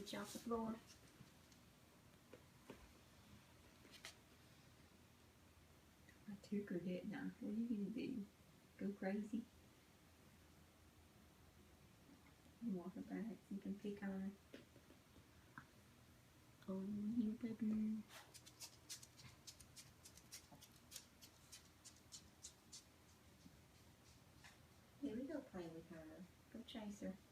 get you off the floor. I took her, didn't I? What are you gonna do? Go crazy? You walk her back so you can pick on her. Oh, you baby. Here we go play with her. Go chase her.